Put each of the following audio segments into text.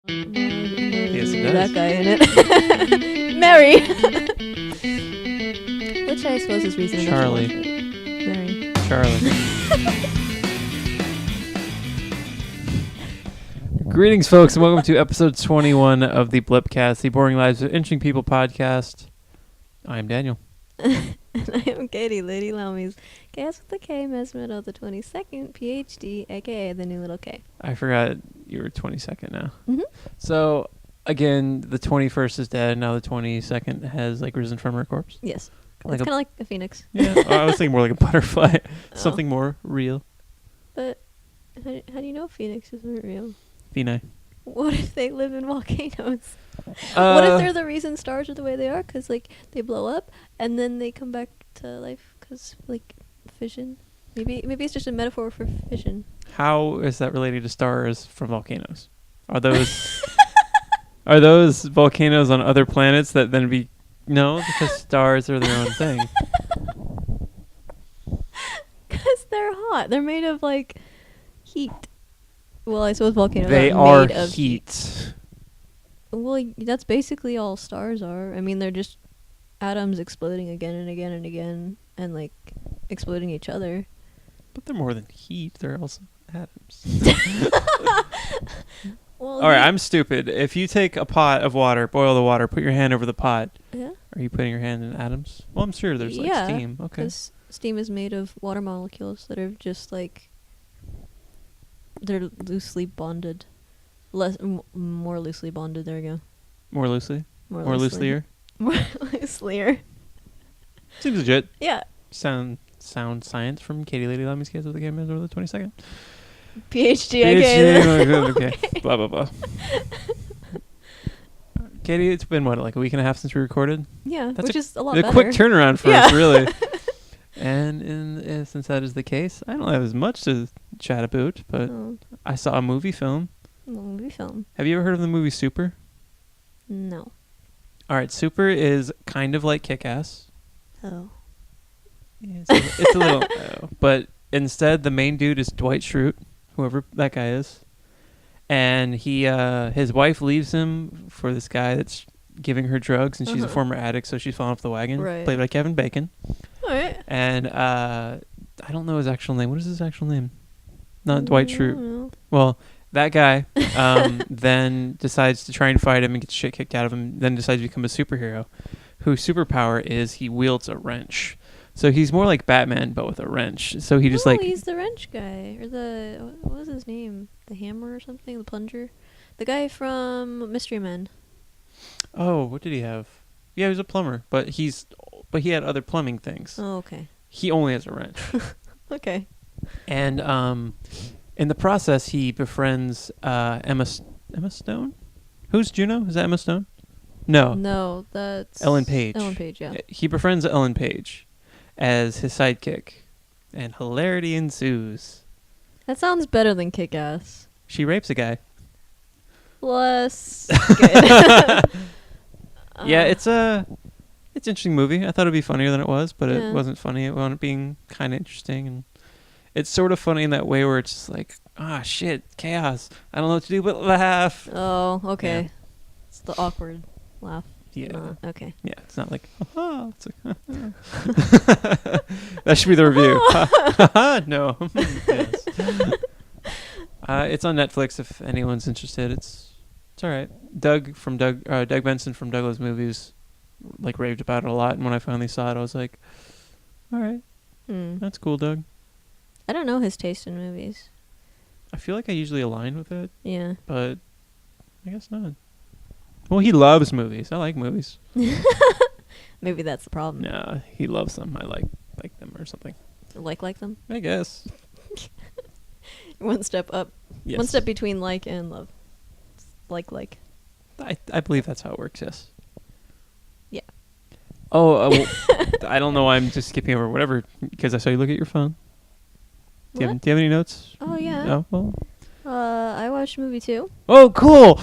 Yes, it does. That guy in it. Mary. Which I suppose is reason enough to watch it. Mary. Charlie. Greetings, folks, and welcome to episode 21 of the BLIPcast, the Boring Lives of Interesting People podcast. I am Daniel. And I am Katie, Lady Laumes. Kaos with the K, Mezmiro, the 22nd, PhD, aka the new little K. I forgot you were 22nd now. Mm-hmm. So, again, the 21st is dead. Now the 22nd has, risen from her corpse. Yes. Like It's kind of like a phoenix. Yeah, I was thinking more like a butterfly. Something more real. But how do you know phoenix isn't real? Phoenix. What if they live in volcanoes? What if they're the reason stars are the way they are? Because, they blow up and then they come back to life because, fission. Maybe it's just a metaphor for fission. How is that related to stars from volcanoes? Are those are those volcanoes on other planets that then be... No, because stars are their own thing. Because they're hot. They're made of, heat. Well, I suppose volcanoes They are made are of heat. Well, that's basically all stars are. I mean, they're just atoms exploding again and again and again and, exploding each other. But they're more than heat. They're also atoms. Well, All right, I'm stupid. If you take a pot of water, boil the water, put your hand over the pot, Yeah. are you putting your hand in atoms? Well, I'm sure there's, steam. Okay. Because steam is made of water molecules that are just, they're loosely bonded. More loosely bonded, there we go. More loosely? More looselier? More looselier. Seems legit. Yeah. Sound science from Katie Lady Laumes Kids with the game over the 22nd. PhD, okay. Okay. Blah, blah, blah. Katie, it's been, a week and a half since we recorded? Yeah, That's which is a lot a better. quick turnaround for us, really. And since that is the case, I don't have as much to chat about, but I saw a movie film. Movie film. Have you ever heard of the movie Super? No. All right, Super is kind of like Kick-Ass. Oh. Yeah, it's a little... but instead, the main dude is Dwight Schrute, whoever that guy is. And his wife leaves him for this guy that's giving her drugs, and she's a former addict, so she's fallen off the wagon. Right. Played by Kevin Bacon. All right. And I don't know his actual name. What is his actual name? Not Dwight Schrute. No. Well, that guy then decides to try and fight him and get shit kicked out of him, then decides to become a superhero, whose superpower is he wields a wrench. So he's more like Batman, but with a wrench. So he just he's the wrench guy. Or what was his name? The hammer or something? The plunger? The guy from Mystery Men. Oh, what did he have? Yeah, he was a plumber, but he had other plumbing things. Oh, okay. He only has a wrench. Okay. And in the process, he befriends Emma Stone? Who's Juno? Is that Emma Stone? No. No, that's... Ellen Page. Ellen Page, yeah. He befriends Ellen Page as his sidekick, and hilarity ensues. That sounds better than Kick-Ass. She rapes a guy. Less good. Yeah, it's an interesting movie. I thought it'd be funnier than it was, but Yeah. it wasn't funny. It wound up being kind of interesting, and it's sort of funny in that way where it's just like, shit, chaos. I don't know what to do but laugh. Oh, okay. Yeah. It's the awkward laugh. Yeah. Okay. Yeah, it's not like, ha-ha. It's like, ha-ha. That should be the review. Ha-ha. No. Yes. It's on Netflix if anyone's interested. It's all right. Doug Benson from Douglas Movies raved about it a lot, and when I finally saw it, I was like, all right, that's cool, Doug. I don't know his taste in movies. I feel like I usually align with it, Yeah. but I guess not. Well, he loves movies. I like movies. Maybe that's the problem. No, he loves them. I like them or something. Like them? I guess. One step up. Yes. One step between like and love. It's like. I believe that's how it works, yes. Yeah. Oh, well, I don't know why I'm just skipping over whatever, because I saw you look at your phone. Do you have any notes? Oh, yeah. No? Well. I watched a movie too. Oh, cool!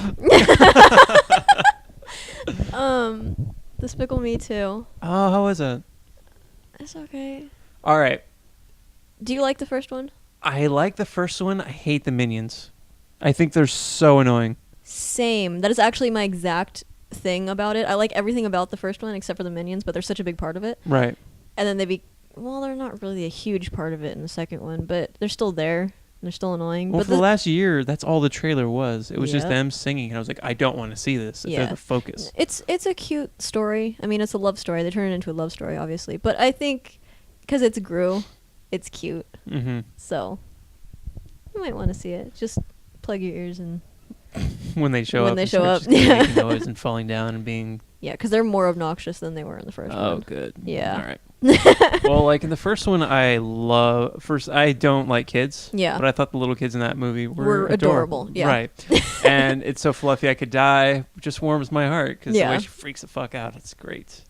Despicable Me 2. Oh, how was it? It's okay. All right. Do you like the first one? I like the first one. I hate the minions. I think they're so annoying. Same. That is actually my exact thing about it. I like everything about the first one except for the minions, but they're such a big part of it. Right. And then they're not really a huge part of it in the second one, but they're still there. And they're still annoying. Well, but for the last year, that's all the trailer was. It was just Yep. them singing, and I was like, I don't want to see this. If they're the focus. It's a cute story. I mean, it's a love story. They turn it into a love story, obviously. But I think because it's Gru, it's cute. Mm-hmm. So you might want to see it. Just plug your ears and when they show up. Just making noise and falling down and being. Yeah, because they're more obnoxious than they were in the first one. Oh, good. Yeah. All right. Well, like in the first one, I don't like kids. Yeah. But I thought the little kids in that movie were adorable. Yeah. Right. And it's so fluffy I could die. Just warms my heart because the way she freaks the fuck out, it's great.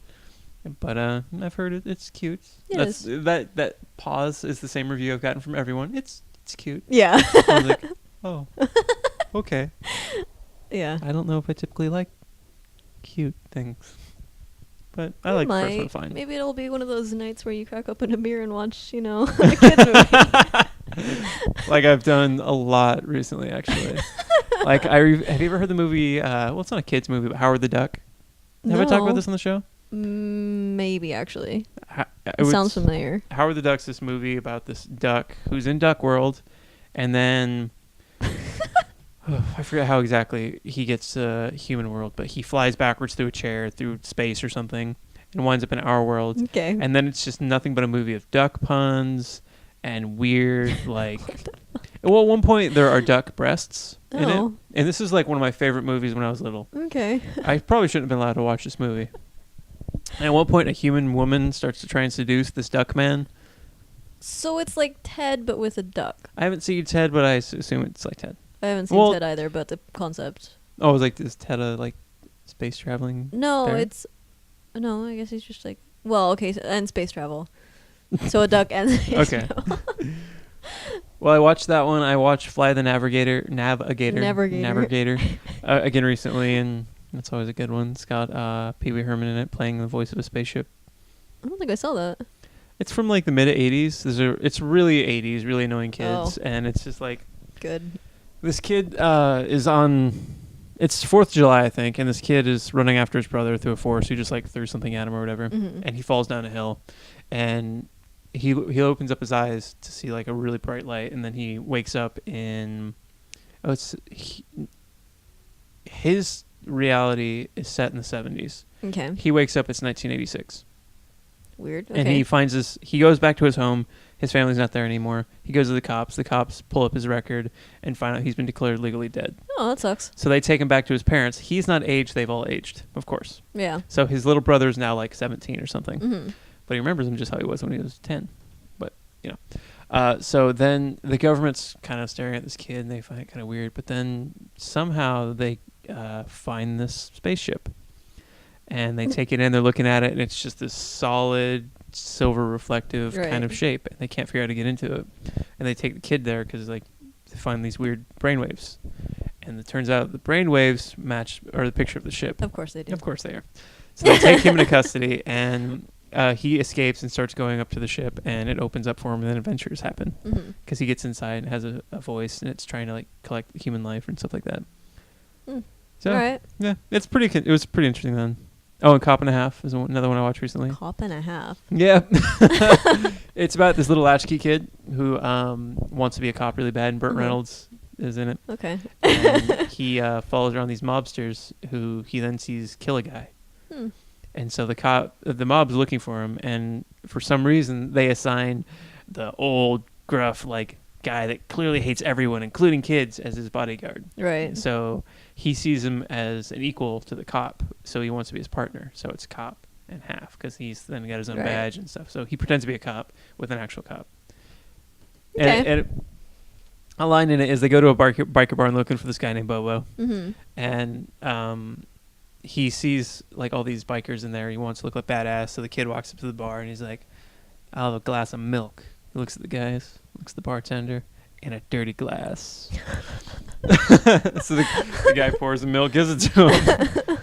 But I've heard it's cute. That pause is the same review I've gotten from everyone. It's cute. Yeah. I was like, oh, okay. Yeah. I don't know if I typically like cute things. But I like the first one fine. Maybe it'll be one of those nights where you crack open a beer and watch, a kid's movie. Like I've done a lot recently, actually. Like, have you ever heard the movie, well, it's not a kid's movie, but Howard the Duck? Have I talked about this on the show? Maybe, actually. It sounds familiar. Howard the Duck's this movie about this duck who's in Duck World, and then... I forget how exactly he gets to human world, but he flies backwards through a chair, through space or something, and winds up in our world. Okay. And then it's just nothing but a movie of duck puns and weird, like... Well, at one point, there are duck breasts in it. And this is like one of my favorite movies when I was little. Okay. I probably shouldn't have been allowed to watch this movie. And at one point, a human woman starts to try and seduce this duck man. So it's like Ted, but with a duck. I haven't seen Ted, but I assume it's like Ted. I haven't seen Ted either, but the concept. Oh, it's like this Ted, like space traveling? No, bear? No, I guess he's just like... Well, okay, and space travel. So a duck and space travel. Well, I watched that one. I watched Fly the Navigator again recently, and that's always a good one. It's got Pee Wee Herman in it, playing the voice of a spaceship. I don't think I saw that. It's from like the mid '80s. It's really '80s, really annoying kids, and it's just like good. This kid is on. It's 4th of July, I think, and this kid is running after his brother through a forest who just like threw something at him or whatever, and he falls down a hill, and he opens up his eyes to see like a really bright light, and then he wakes up in his reality is set in the 70s. Okay. He wakes up, it's 1986. Weird. Okay. And he goes back to his home. His family's not there anymore. He goes to the cops. The cops pull up his record and find out he's been declared legally dead. Oh, that sucks. So they take him back to his parents. He's not aged. They've all aged, of course. Yeah. So his little brother's now like 17 or something. But he remembers him just how he was when he was 10. But, so then the government's kind of staring at this kid, and they find it kind of weird. But then somehow they find this spaceship. And they take it in, they're looking at it, and it's just this solid, silver reflective kind of shape. And they can't figure out how to get into it. And they take the kid there because they find these weird brainwaves. And it turns out the brainwaves match the picture of the ship. Of course they do. Of course they are. So they take him into custody, and he escapes and starts going up to the ship, and it opens up for him, and then adventures happen. Because he gets inside and has a voice, and it's trying to like collect human life and stuff like that. So, all right. Yeah, it was pretty interesting then. Oh, and Cop and a Half is another one I watched recently. Cop and a Half. Yeah. It's about this little latchkey kid who wants to be a cop really bad, and Burt Reynolds is in it. Okay. And he follows around these mobsters who he then sees kill a guy. And so the mob's looking for him, and for some reason they assign the old, gruff, like, guy that clearly hates everyone, including kids, as his bodyguard. Right. So he sees him as an equal to the cop, so he wants to be his partner. So it's Cop and Half, because he's then got his own badge and stuff. So he pretends to be a cop with an actual cop. Okay. And a line in it is they go to a biker barn looking for this guy named Bobo. And he sees like all these bikers in there. He wants to look like badass, so the kid walks up to the bar and he's like, "I'll have a glass of milk." He looks at the guys, looks at the bartender, in a dirty glass. So the guy pours the milk, gives it to him.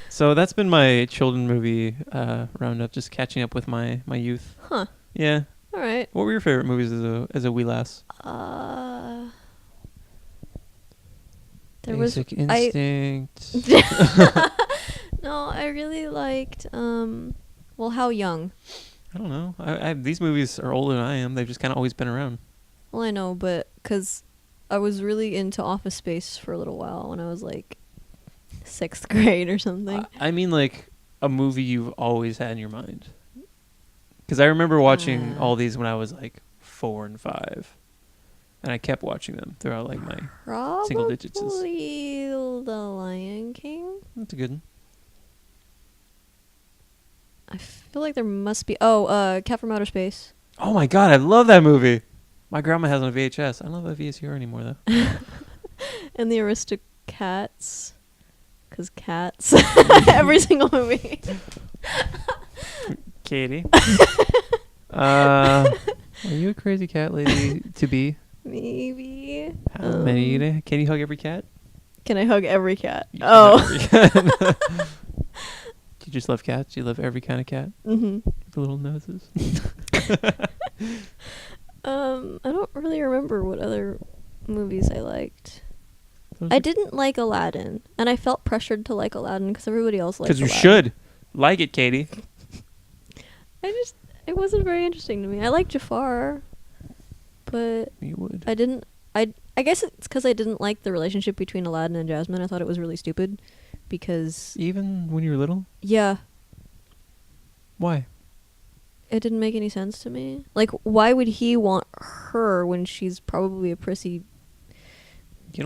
So that's been my children movie roundup, just catching up with my youth. Huh. Yeah. All right. What were your favorite movies as a wee lass? There Basic was Instinct. No, I really liked well, How Young. I don't know. These movies are older than I am. They've just kind of always been around. Well, I know, but because I was really into Office Space for a little while when I was like 6th grade or something. I mean, like a movie you've always had in your mind. Because I remember watching all these when I was like 4 and 5, and I kept watching them throughout like my single digits. Probably The Lion King. That's a good one. I feel like there must be. Oh, Cat from Outer Space. Oh my god, I love that movie. My grandma has it on VHS. I don't know if VCR anymore though. And The Aristocats. Because cats. Every single movie. Katie. Are you a crazy cat lady to be? Maybe. How many? Can you hug every cat? Can I hug every cat? You can hug every cat. Do you just love cats? You love every kind of cat? Mm-hmm. The little noses. I don't really remember what other movies I liked. I didn't like Aladdin, and I felt pressured to like Aladdin because everybody else liked Aladdin. Because you should like it, Katie. It wasn't very interesting to me. I like Jafar, but You would. I guess it's because I didn't like the relationship between Aladdin and Jasmine. I thought it was really stupid because... Even when you were little? Yeah. Why? It didn't make any sense to me. Like, why would he want her when she's probably a prissy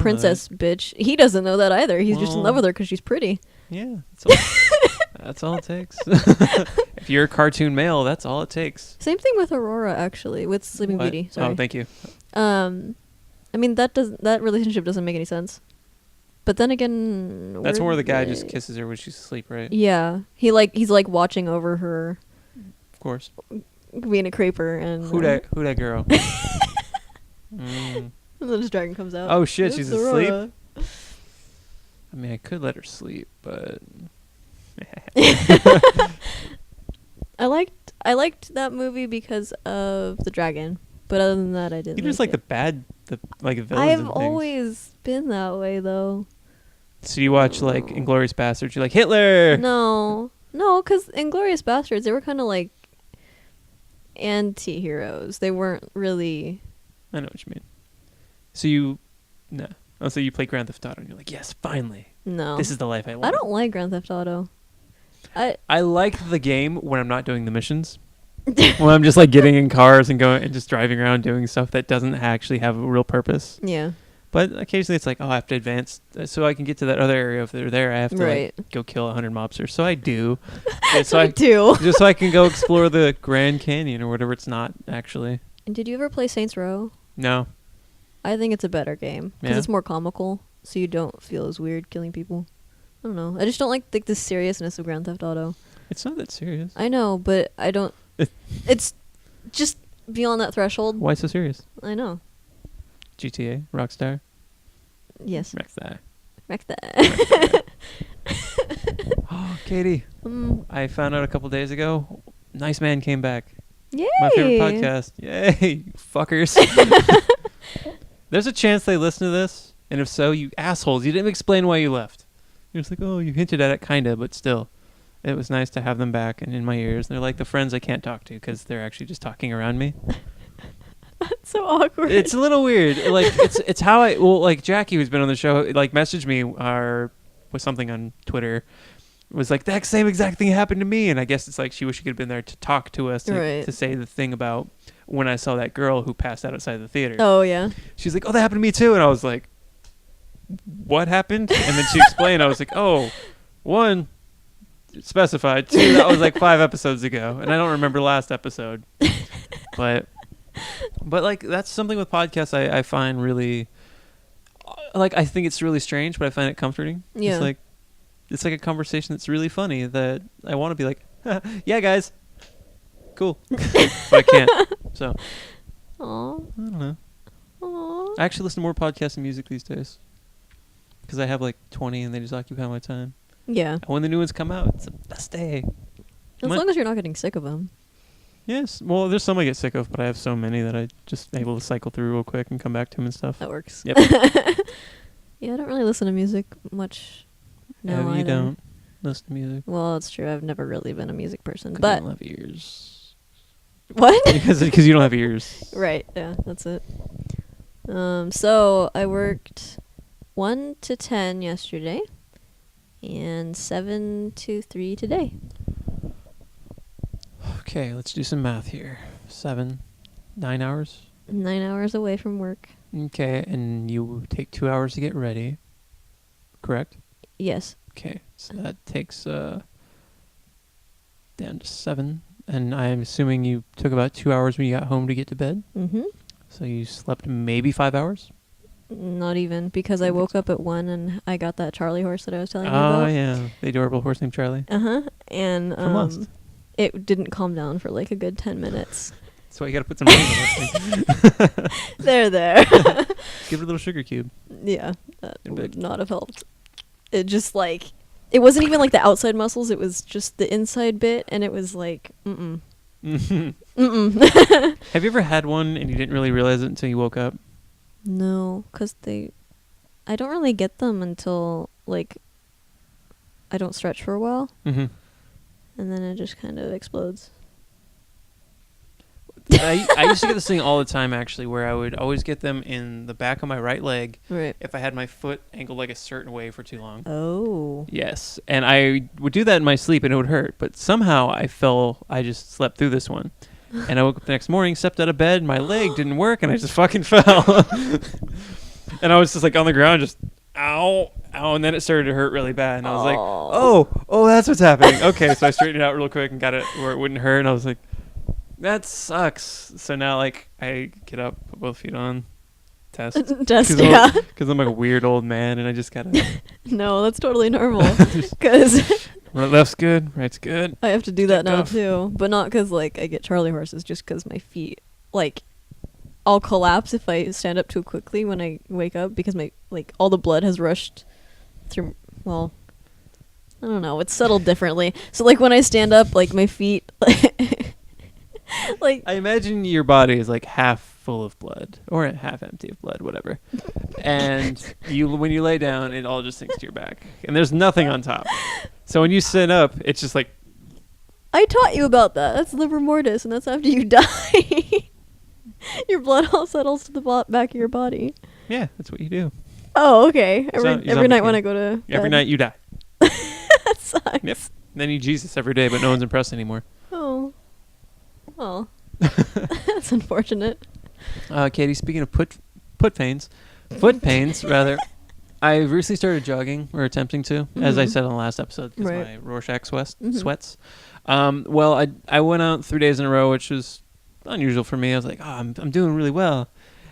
princess bitch? He doesn't know that either. He's just in love with her because she's pretty. Yeah. That's all it takes. If you're a cartoon male, that's all it takes. Same thing with Aurora, actually, with Sleeping Beauty. Sorry. Oh, thank you. I mean, that relationship doesn't make any sense. But then again, that's where the guy just kisses her when she's asleep, right? Yeah, he's like watching over her. Of course. Being a creeper and who that girl? And then his dragon comes out. Oh shit, she's asleep. Aurora. I mean, I could let her sleep, but I liked that movie because of the dragon. But other than that, I didn't. You just like the villains. I've always been that way, though. So you watch like Inglourious Basterds? You're like Hitler. No, because Inglourious Basterds, they were kind of like anti-heroes. They weren't really. I know what you mean. So you play Grand Theft Auto and you're like, yes, finally. No, this is the life I want. I don't like Grand Theft Auto. I like the game when I'm not doing the missions. When I'm just like getting in cars and going and just driving around doing stuff that doesn't actually have a real purpose. Yeah. But occasionally it's like, oh, I have to advance so I can get to that other area. If they're there, I have to like, go kill 100 mobsters. So I do. Just so I can go explore the Grand Canyon or whatever it's not actually. And did you ever play Saints Row? No. I think it's a better game because it's more comical, so you don't feel as weird killing people. I don't know. I just don't like the seriousness of Grand Theft Auto. It's not that serious. I know, but I don't. It's just beyond that threshold. Why so serious? I know. GTA, Rockstar. Yes. Rockstar. Oh, Katie. I found out a couple days ago. Nice Man came back. Yay! My favorite podcast. Yay, fuckers. There's a chance they listen to this, and if so, you assholes, you didn't explain why you left. You're just like, oh, you hinted at it, kinda, but still. It was nice to have them back and in my ears. They're like the friends I can't talk to because they're actually just talking around me. That's so awkward. It's a little weird. Like it's how like Jackie, who's been on the show, like messaged me with something on Twitter. Was like that same exact thing happened to me, and I guess it's like she wish she could have been there to talk to us to say the thing about when I saw that girl who passed out outside the theater. Oh yeah. She's like, oh, that happened to me too, and I was like, what happened? And then she explained. I was like, oh, one. Specified. 2, that was like 5 episodes ago, and I don't remember last episode. But like that's something with podcasts I find really like. I think it's really strange, but I find it comforting. Yeah. It's like a conversation that's really funny that I want to be like, yeah, guys, cool, but I can't. So, Aww. I don't know. Aww. I actually listen to more podcasts and music these days because I have like 20 and they just occupy my time. Yeah. And when the new ones come out, it's the best day. As long as you're not getting sick of them. Yes. Well, there's some I get sick of, but I have so many that I just able to cycle through real quick and come back to them and stuff. That works. Yep. Yeah, I don't really listen to music much now You either. don't listen to music. Well, it's true. I've never really been a music person. 'Cause But you don't have ears. what? because you don't have ears. Right. Yeah, that's it. So I worked 1 to 10 yesterday, and 7 to 3 today. Okay, let's do some math here. 9 hours. 9 hours away from work. Okay, and you take 2 hours to get ready. Correct? Yes. Okay, so that takes down to 7. And I'm assuming you took about 2 hours when you got home to get to bed. Mm-hmm. So you slept maybe 5 hours? Not even, because I woke up at 1 and I got that Charlie horse that I was telling you about. Oh, yeah. The adorable horse named Charlie. Uh-huh. And From Lost. it didn't calm down for like a good 10 minutes. That's why you got to put some rain on this thing. There. Give it a little sugar cube. Yeah, that It'd be would like- not have helped. It just like, it wasn't even like the outside muscles, it was just the inside bit, and it was like, mm-mm. Mm-mm. Have you ever had one and you didn't really realize it until you woke up? No, because I don't really get them until like I don't stretch for a while, Mm-hmm. and then it just kind of explodes. I used to get this thing all the time, actually, where I would always get them in the back of my right leg Right. if I had my foot angled like a certain way for too long. Oh. Yes, and I would do that in my sleep and it would hurt, but somehow I just slept through this one. And I woke up the next morning, stepped out of bed, my leg didn't work, and I just fucking fell. And I was just like on the ground, just ow, ow, and then it started to hurt really bad. And I was like, oh, that's what's happening. Okay, so I straightened it out real quick and got it where it wouldn't hurt, and I was like, that sucks. So now, like, I get up, put both feet on, test. Just, yeah. Because I'm like a weird old man, and I just gotta. No, that's totally normal. Because Left's good, right's good. I have to do that now Tough. too, but not because like I get Charlie horses, just because my feet, like, I'll collapse if I stand up too quickly when I wake up because my like all the blood has rushed through. Well, I don't know, it's settled differently. So like when I stand up, like my feet, like I imagine your body is like half full of blood or half empty of blood, whatever. And when you lay down, it all just sinks to your back, and there's nothing on top. So when you sit up, it's just like I taught you about that. That's livor mortis, and that's after you die. Your blood all settles to the back of your body. yeah, that's what you do. Oh, okay. So- Every night when I go to Every bed. night you die. That sucks. Yep. Then you Jesus every day, but no one's impressed anymore. Oh. Well. That's unfortunate. Katie, speaking of foot pains, rather, I recently started jogging, or attempting to, as I Mhm. said on the last episode, because Right. my Rorschach Mhm. sweats. Well, I went out 3 days in a row, which was unusual for me. I was like, I'm doing really well.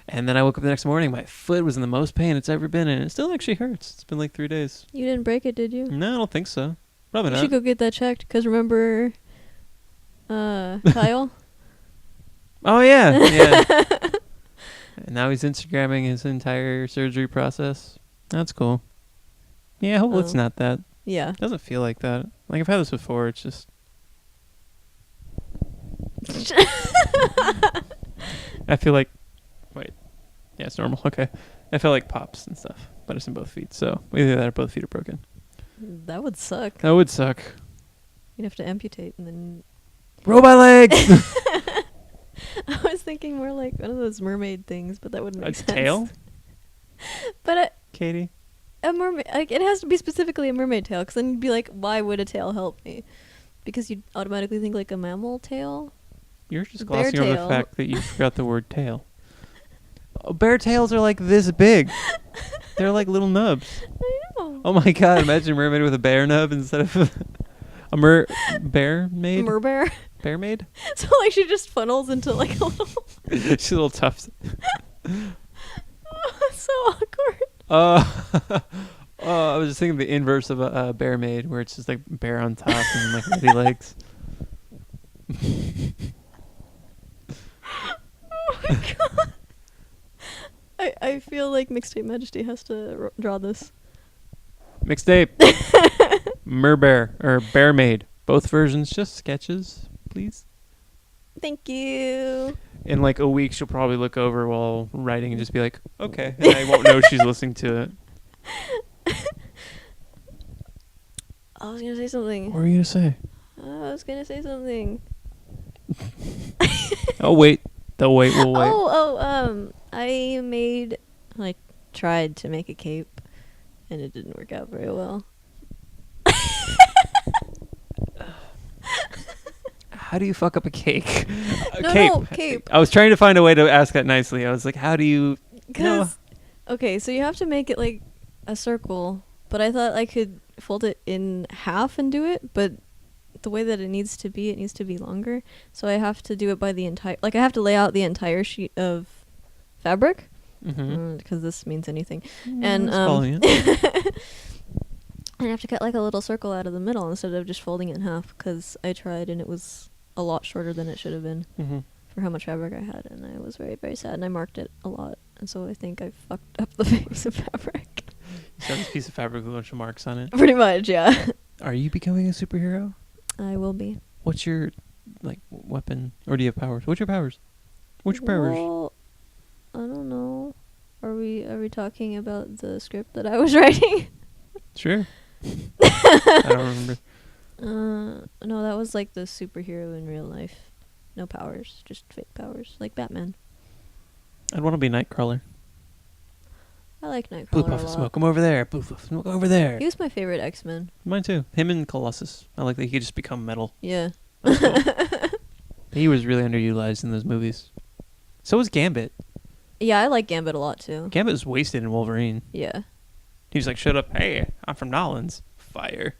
And then I woke up the next morning, my foot was in the most pain it's ever been, and it still actually hurts. It's been like 3 days. You didn't break it, did you? No, I don't think so. Probably You not. should go get that checked, because remember Kyle? Oh, yeah. And now he's Instagramming his entire surgery process. That's cool. Yeah, I hope it's Oh. not that. Yeah. It doesn't feel like that. Like, I've had this before. It's just... I feel like... Wait. Yeah, it's normal. Okay. I feel like pops and stuff. But it's in both feet. So, either that or both feet are broken. That would suck. That would suck. You'd have to amputate and then... Robot legs! I was thinking more like one of those mermaid things, but that wouldn't A make sense. tail? But Katie? a mermaid, like, it has to be specifically a mermaid tail, because then you'd be like, why would a tail help me? Because you'd automatically think like a mammal tail. You're just Bear glossing over the tail. fact that you forgot the word tail. Oh, bear tails are like this big. They're like little nubs. I know. Oh my god, imagine a mermaid with a bear nub instead of a bear maid? Merbear. Bear maid? So like she just funnels into like a little. She's a little tough. So awkward. I was just thinking the inverse of a bear maid, where it's just like bear on top and like muddy legs. Oh my god. I feel like Mixtape Majesty has to draw this. Mixtape. Merbear or bear maid. Both versions, just sketches, please. Thank you. In like a week, she'll probably look over while writing and just be like, okay. And I won't know she's listening to it. I was gonna say something. What were you gonna say? I was gonna say something. Oh wait, we'll wait. I tried to make a cape, and it didn't work out very well. How do you fuck up a cake? Cape. I was trying to find a way to ask that nicely. I was like, how do you? Okay, so you have to make it like a circle, but I thought I could fold it in half and do it, but the way that it needs to be longer. So I have to do it by the entire, I have to lay out the entire sheet of fabric, because this means anything. And I have to cut like a little circle out of the middle instead of just folding it in half, because I tried and it was a lot shorter than it should have been for how much fabric I had, and I was very, very sad, and I marked it a lot, and so I think I fucked up the piece of fabric. You saw this piece of fabric with a bunch of marks on it? Pretty much, yeah. Are you becoming a superhero? I will be. What's your, weapon? Or do you have powers? What's your powers? Well, I don't know. Are we talking about the script that I was writing? Sure. I don't remember. No, that was like the superhero in real life. No powers, just fake powers, like Batman. I'd want to be Nightcrawler. I like Nightcrawler Blue a puff of lot. smoke, come over there. Blue puff of smoke, over there. He was my favorite X-Men. Mine too. Him and Colossus. I like that he could just become metal. Yeah. Cool. He was really underutilized in those movies. So was Gambit. Yeah, I like Gambit a lot too. Gambit was wasted in Wolverine. Yeah. He was like, shut up. Hey, I'm from Nolans. Fire.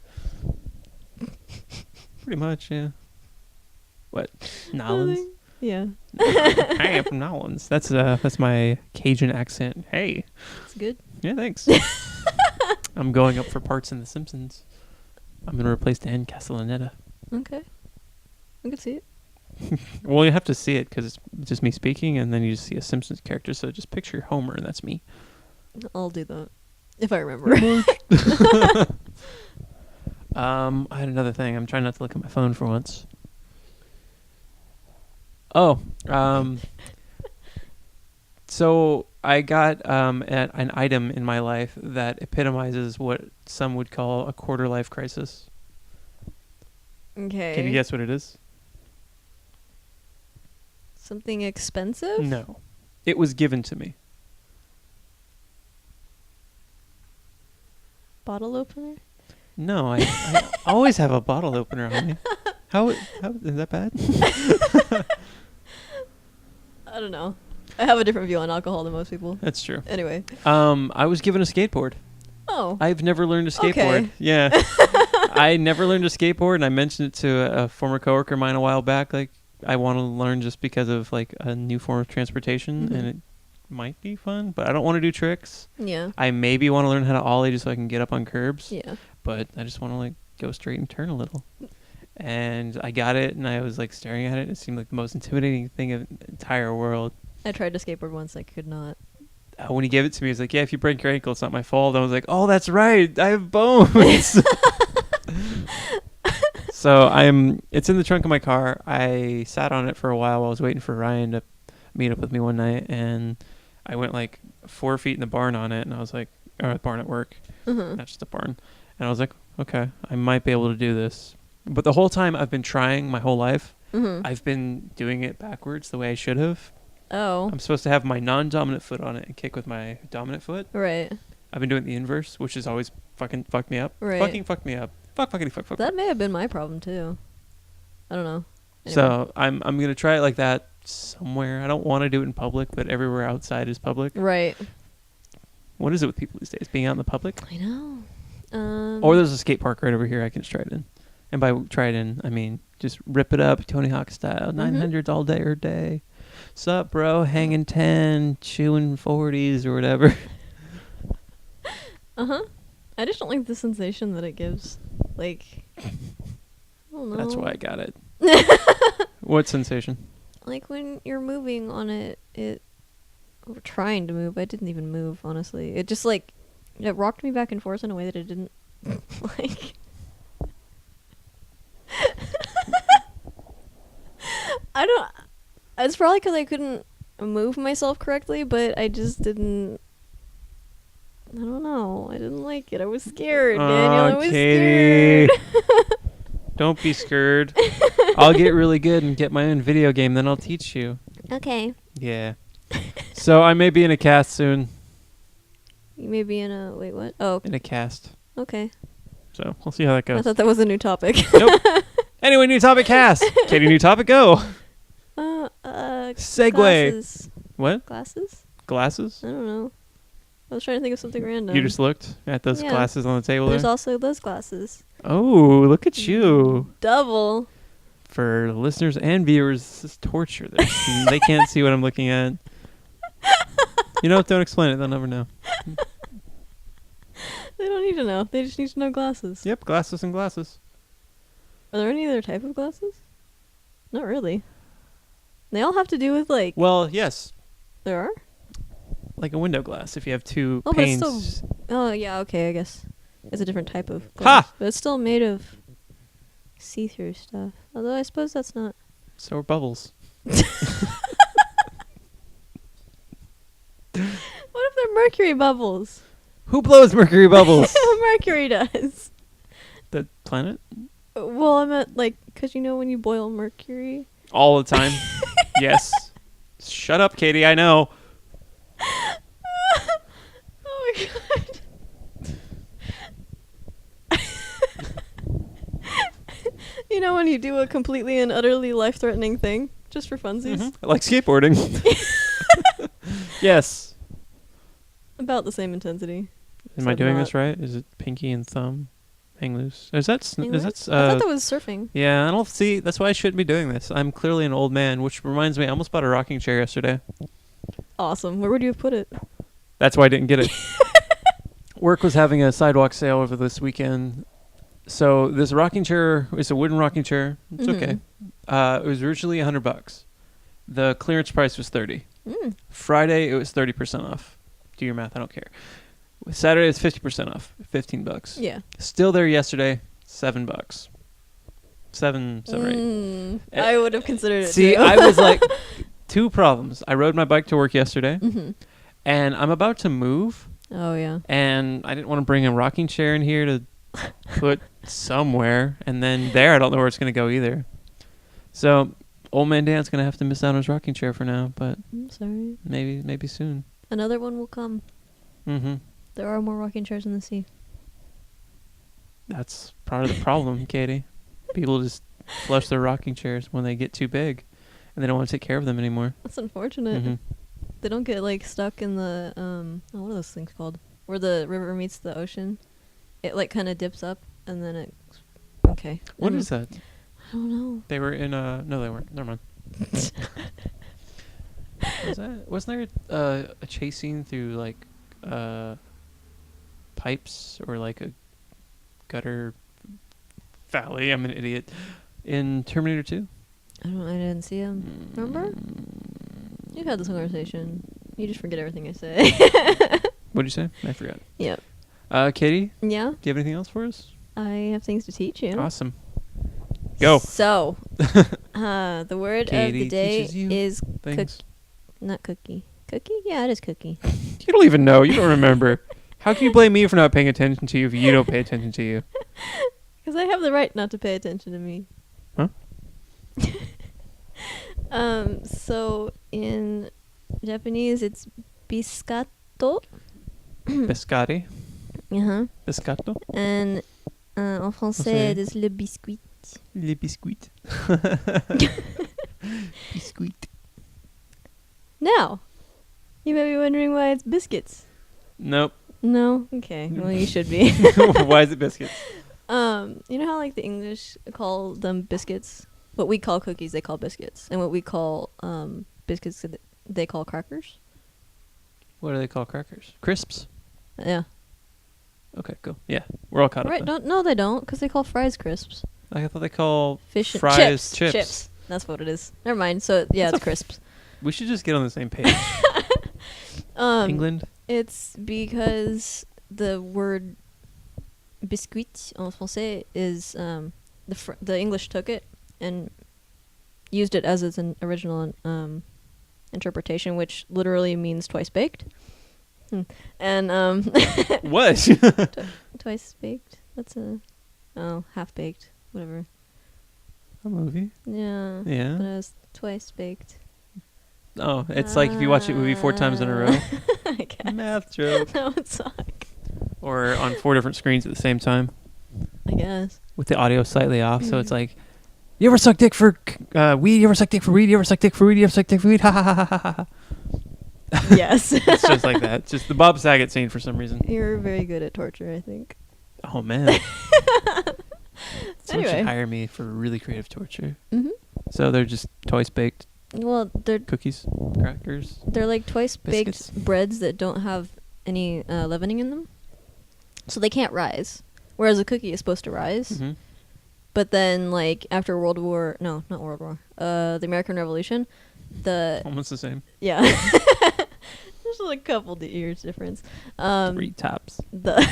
Pretty much, yeah. What? Nolans? Yeah. Hey, I'm from Nolans. That's my Cajun accent. Hey. It's good. Yeah, thanks. I'm going up for parts in The Simpsons. I'm going to replace Dan Castellaneta. Okay. I can see it. Well, you have to see it because it's just me speaking, and then you just see a Simpsons character. So just picture Homer, and that's me. I'll do that if I remember. I had another thing. I'm trying not to look at my phone for once. Oh, so I got an item in my life that epitomizes what some would call a quarter life crisis. Okay. Can you guess what it is? Something expensive? No. It was given to me. Bottle opener? No, I always have a bottle opener on me. How is that bad? I don't know. I have a different view on alcohol than most people. That's true. Anyway. I was given a skateboard. Oh. I've never learned to skateboard. Okay. Yeah. I never learned to skateboard, and I mentioned it to a former coworker of mine a while back. Like, I want to learn just because of like a new form of transportation, and it might be fun, but I don't want to do tricks. Yeah. I maybe want to learn how to ollie just so I can get up on curbs. Yeah. But I just want to like go straight and turn a little. And I got it, and I was like staring at it. It seemed like the most intimidating thing in the entire world. I tried to skateboard once. I could not. When he gave it to me, he was like, yeah, if you break your ankle, it's not my fault. I was like, oh, that's right. I have bones. So it's in the trunk of my car. I sat on it for a while I was waiting for Ryan to meet up with me one night, and I went like 4 feet in the barn on it, and I was like, or the barn at work, not just the barn. And I was like, okay, I might be able to do this. But the whole time I've been trying my whole life, I've been doing it backwards the way I should have. Oh. I'm supposed to have my non-dominant foot on it and kick with my dominant foot. Right. I've been doing the inverse, which has always fucking fucked me up. Right. Fucking fucked me up. Fuck. That may have been my problem too. I don't know. Anyway. So I'm gonna try it like that somewhere. I don't want to do it in public, but everywhere outside is public. Right. What is it with people these days? Being out in the public? I know. Or there's a skate park right over here I can just try it in. And by try it in, I mean just rip it up Tony Hawk style. 900s all day or day. Sup, bro? Hanging 10, chewing 40s or whatever. I just don't like the sensation that it gives. Like, I don't know. That's why I got it. What sensation? Like when you're moving on it, or trying to move. I didn't even move, honestly. It just like, it rocked me back and forth in a way that it didn't like. I don't. It's probably because I couldn't move myself correctly, but I just didn't I don't know. I didn't like it. I was scared, Daniel. I was Katie. scared. Don't be scared. I'll get really good and get my own video game, then I'll teach you. Okay. Yeah. So I may be in a cast soon. You may be in a... Wait, what? Oh, In a cast. okay. So we'll see how that goes. I thought that was a new topic. Nope. Anyway, new topic cast. Katie, new topic, go. Segue. Glasses. What? Glasses? Glasses? I don't know. I was trying to think of something random. You just looked at those Yeah. glasses on the table There's there? also those glasses. Oh, look at you. Double. For listeners and viewers, this is torture. They can't see what I'm looking at. You know what? Don't explain it. They'll never know. They don't need to know. They just need to know glasses. Yep, glasses and glasses. Are there any other type of glasses? Not really. They all have to do with like... Well, yes. There are? Like a window glass. If you have two Oh, but it's panes. still... Oh, yeah, okay, I guess. It's a different type of glass. Ha! But it's still made of see-through stuff. Although I suppose that's not... So are bubbles. What if they're mercury bubbles? Who blows mercury bubbles? Mercury does. The planet? Well, I meant like, because you know when you boil mercury? All the time. Yes. Shut up, Katie. I know. Oh my god. You know when you do a completely and utterly life-threatening thing? Just for funsies? Mhm. I like skateboarding. Yes. About the same intensity. Am I Except doing not. this right? Is it pinky and thumb? Hang loose. Is that... Hang Is loose? that... I thought that was surfing. Yeah, I don't see... That's why I shouldn't be doing this. I'm clearly an old man, which reminds me, I almost bought a rocking chair yesterday. Awesome. Where would you have put it? That's why I didn't get it. Work was having a sidewalk sale over this weekend. So this rocking chair is a wooden rocking chair. It's okay. It was originally $100. The clearance price was $30. Friday, it was 30% off. Do your math. I don't care. Saturday, it's 50% off. $15. Yeah. Still there yesterday. $7. Seven or eight. I would have considered it. See, too. I was like, two problems. I rode my bike to work yesterday, Mm-hmm. and I'm about to move, Oh, yeah. and I didn't want to bring a rocking chair in here to put somewhere, and then there I don't know where it's going to go either. So, old man Dan's going to have to miss out on his rocking chair for now, but I'm sorry. maybe soon. Another one will come. Mm-hmm. There are more rocking chairs in the sea. That's part of the problem, Katie. People just flush their rocking chairs when they get too big, and they don't want to take care of them anymore. That's unfortunate. Mm-hmm. They don't get like stuck in the what are those things called? Where the river meets the ocean. It like kind of dips up and then it. Okay. What is that? I don't know. They were in a... No, they weren't. Never mind. Wasn't there a chase scene through like pipes or like a gutter valley? I'm an idiot. In Terminator 2? I didn't see him. Remember? You've had this conversation. You just forget everything I say. What'd you say? I forgot. Yep. Katie, Yeah. do you have anything else for us? I have things to teach you. Awesome. Go. So, the word Katie of the day teaches you is things. not cookie. Cookie? Yeah, it is cookie. You don't even know. You don't remember. How can you blame me for not paying attention to you if you don't pay attention to you? Because I have the right not to pay attention to me. Huh? So in Japanese, it's biscotto. Biscotti. Uh-huh. Biscotto. And en français, Okay. it is le biscuit. Le biscuit. Biscuit. Now, you may be wondering why it's biscuits. Nope. No? Okay. Well, you should be. Why is it biscuits? You know how like the English call them biscuits? What we call cookies, they call biscuits. And what we call biscuits, they call crackers? What do they call crackers? Crisps? Yeah. Okay, cool. Yeah, we're all caught Right? up. No, they don't, because they call fries crisps. I thought they call Fish and fries chips. chips. That's what it is. Never mind. So yeah, That's it's crisps. We should just get on the same page. England? It's because the word biscuit en français is the English took it and used it as its original interpretation, which literally means twice baked. And What? Twice Baked. That's a Half Baked, whatever. A movie? Yeah. Yeah. But it was Twice Baked. Oh, it's like if you watch a movie 4 times in a row. I guess. Math joke. That would suck. Or on 4 different screens at the same time I guess. with the audio slightly off. So it's like, you ever suck dick for weed? You ever suck dick for weed? You ever suck dick for weed? You ever suck dick for weed? Ha ha ha ha ha. Yes. It's just like that. It's just the Bob Saget scene for some reason. You're very good at torture, I think. Oh, man. Someone Anyway. should hire me for really creative torture. Mm-hmm. So they're just twice baked Well, they're cookies, crackers. like twice Biscuits. baked breads that don't have any leavening in them, so they can't rise. Whereas a cookie is supposed to rise. Mm-hmm. But then, like after not World War, the American Revolution, Almost the same. yeah, there's a couple years difference. 3 tops. The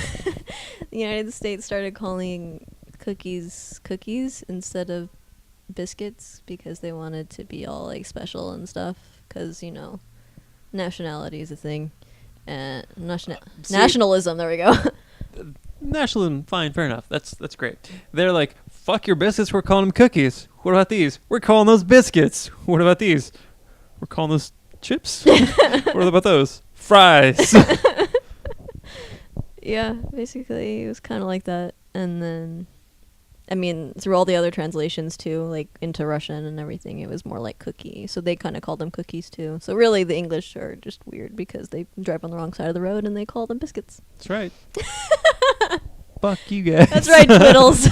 the United States started calling cookies instead of biscuits because they wanted to be all like special and stuff. Because nationality is a thing, and nationalism. There we go. Nationalism, fine, fair enough. That's great. They're like, fuck your biscuits, we're calling them cookies. What about these? We're calling those biscuits. What about these? We're calling those chips. What about those? Fries. Yeah, basically it was kind of like that. And then, I mean, through all the other translations too, like into Russian and everything, it was more like cookie. So they kind of called them cookies too. So really the English are just weird because they drive on the wrong side of the road and they call them biscuits. That's right. Fuck you guys. That's right, Twiddles.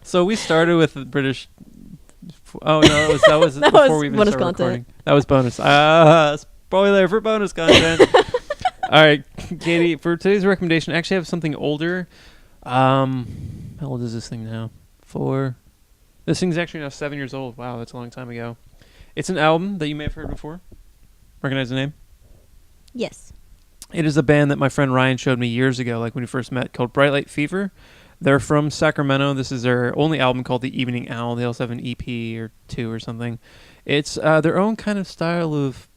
So we started with the British. Oh no, that was That before was we even bonus started content. recording. That was bonus. Spoiler for bonus content. All right, Katie. For today's recommendation, I actually have something older. How old is this thing now? 4. This thing's actually now 7 years old. Wow, that's a long time ago. It's an album that you may have heard before. Recognize the name? Yes. It is a band that my friend Ryan showed me years ago, like when we first met, called Bright Light Fever. They're from Sacramento. This is their only album called The Evening Owl. They also have an EP or 2 or something. It's their own kind of style of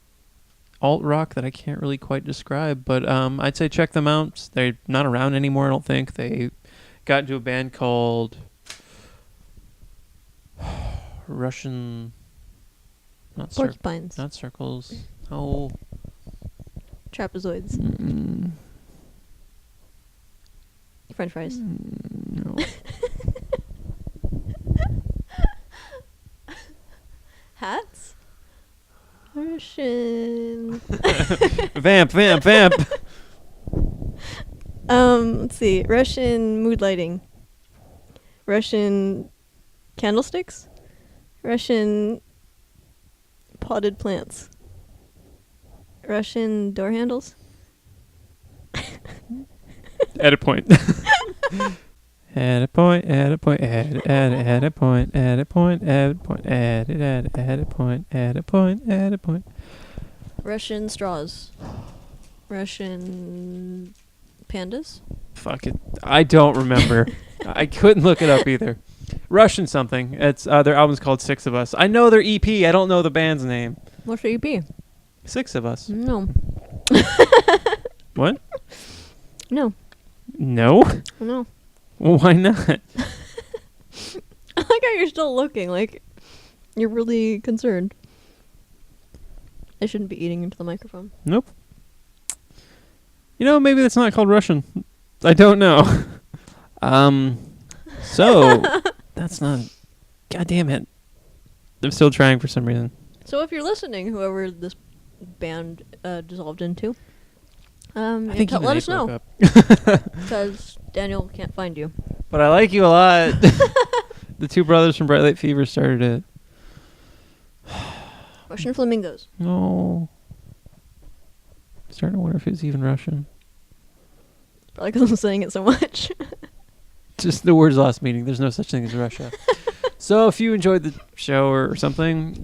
alt rock that I can't really quite describe, but I'd say check them out. They're not around anymore, I don't think. They got into a band called Russian... Porcupines. Not Circles. Oh... Trapezoids. French fries. No. Hats? Russian. Vamp. Let's see. Russian mood lighting. Russian candlesticks. Russian potted plants. Russian door handles. Edit point. Edit point. Edit point. Edit point. Edit point. Edit point. Edit point. Edit point. Edit point. Russian straws. Russian pandas. Fuck it. I don't remember. I couldn't look it up either. Russian something. It's their album's called 6 of Us. I know their EP. I don't know the band's name. What's your EP? 6 of Us. No. What? No. No? No. Well, why not? I like how you're still looking. Like, you're really concerned. I shouldn't be eating into the microphone. Nope. Maybe that's not called Russian. I don't know. So that's not. God damn it! I'm still trying for some reason. So if you're listening, whoever this band dissolved into, I think let us know because Daniel can't find you. But I like you a lot. The 2 brothers from Bright Light Fever started it. Russian flamingos. No. I'm starting to wonder if it's even Russian. Probably because I'm saying it so much. Just the words lost meaning. There's no such thing as Russia. So if you enjoyed the show or something,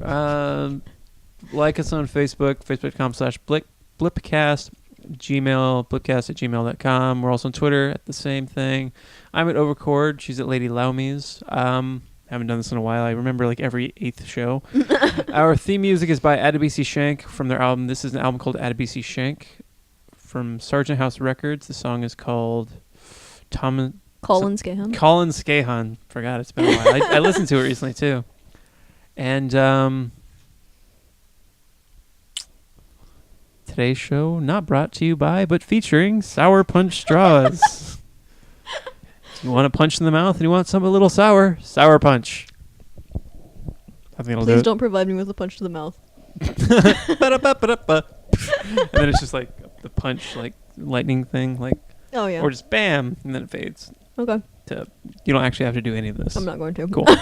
like us on Facebook, facebook.com/BLIPcast, Gmail, BLIPcast@gmail.com. We're also on Twitter at the same thing. I'm at Overcord. She's at Lady Laumes. Haven't done this in a while. I remember like every 8th show. Our theme music is by Adebisi Shank from their album. This is an album called Adebisi Shank from Sargent House Records. The song is called Colin Scahan. Colin Scahan. Forgot, it's been a while. I listened to it recently too. And today's show not brought to you by, but featuring Sour Punch straws. You want to punch in the mouth and you want something a little sour? Sour Punch. I think it'll do Please it. don't provide me with a punch to the mouth. Ba-da-ba-ba-da-ba. And then it's just like the punch, like lightning thing, like, Oh yeah. or just bam, and then it fades. Okay. You don't actually have to do any of this. I'm not going to. Cool. All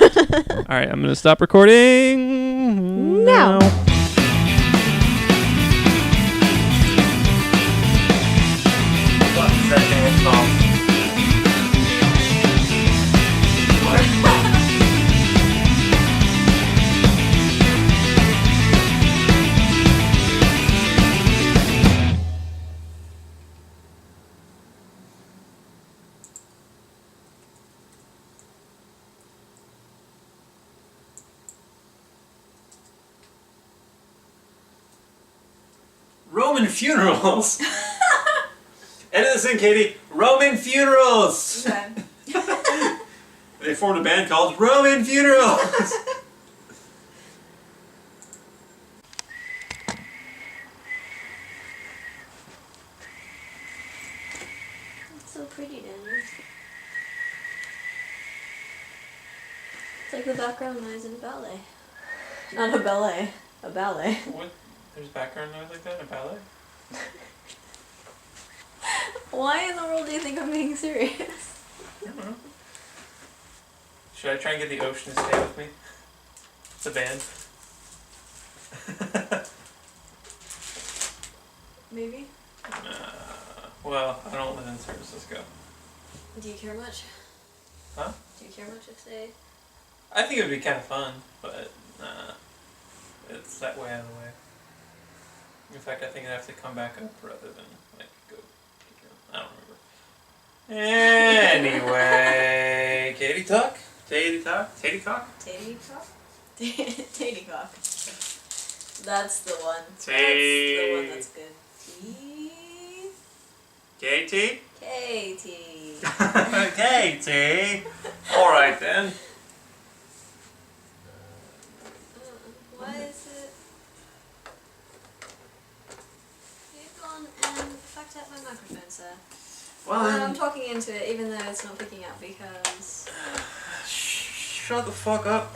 right, I'm gonna stop recording Now. Roman funerals. Edit this in, Katie. Roman funerals. Okay. They formed a band called Roman Funerals. It's so pretty, Daniel. It's like the background noise in a ballet. Not a ballet. A ballet. What? There's background noise like that in a ballet? Why in the world do you think I'm being serious? I don't know. Should I try and get the ocean to stay with me? It's a band. Maybe. Well, I don't live in San Francisco. Do you care much? Huh? Do you care much if they... I think it would be kind of fun, but it's that way out of the way. In fact, I think I'd have to come back up rather than like go. I don't remember. Anyway, Katie talk. Tatey talk. Tatey cock. Tatey cock? Tatey cock. That's the one. That's Tay. the one that's good. Katie. Katie. Katie. All right then. Why is it? You've gone and fucked up my microphone, sir. Well And then. I'm talking into it, even though it's not picking up because. Shut the fuck up.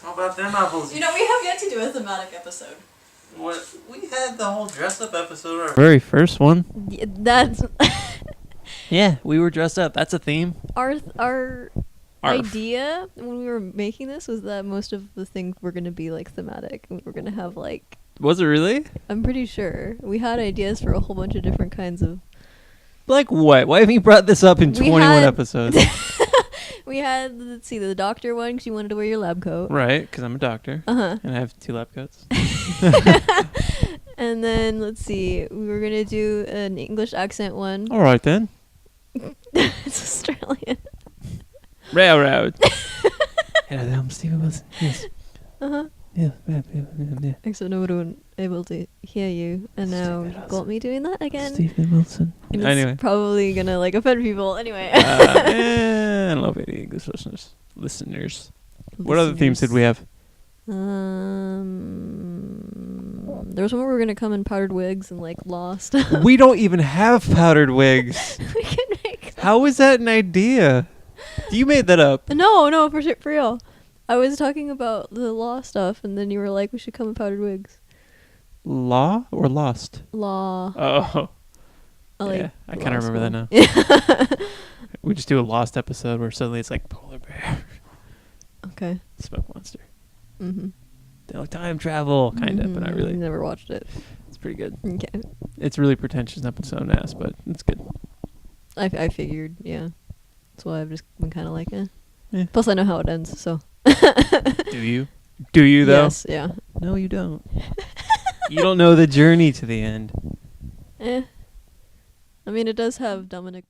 How about them apples? You know, we have yet to do a thematic episode. What? We had the whole dress up episode. Our very first one. That's Yeah, we were dressed up. That's a theme. our Arf. idea when we were making this was that most of the things were going to be like thematic, and we were going to have like. Was it really? I'm pretty sure we had ideas for a whole bunch of different kinds of. Like what? Why haven't you brought this up in We 21 had- episodes? We had, let's see, the doctor one because you wanted to wear your lab coat. Right, because I'm a doctor. Uh-huh. And I have 2 lab coats. And then, let's see, we were going to do an English accent one. All right then. It's Australian. Railroad. Hello, I'm Stephen Wilson. Yes. Uh-huh. Yeah. Except no one able to hear you. And now Stephen you got Wilson. me doing that again. Stephen Wilson. And it's Anyway. probably going to, like, offend people. Anyway. I don't know if any English listeners. What other themes did we have? There was one where we were going to come in powdered wigs and, like, Lost. We don't even have powdered wigs. We can make that. How is that an idea? You made that up. No, for real. I was talking about the law stuff, and then you were like, we should come in powdered wigs. Law or Lost? Law. Oh. Like Yeah, I kind of law remember that school. now. We just do a Lost episode where suddenly it's like polar bear, Okay. smoke monster. Mm-hmm. They like time travel, kind of, but not really. Never watched it. It's pretty good. Okay. It's really pretentious up its own ass, but it's good. I figured, yeah. That's why I've just been kind of like, eh. Yeah. Plus, I know how it ends, so. Do you? Do you though? Yes, yeah. No, you don't. You don't know the journey to the end. Eh. I mean, it does have Dominic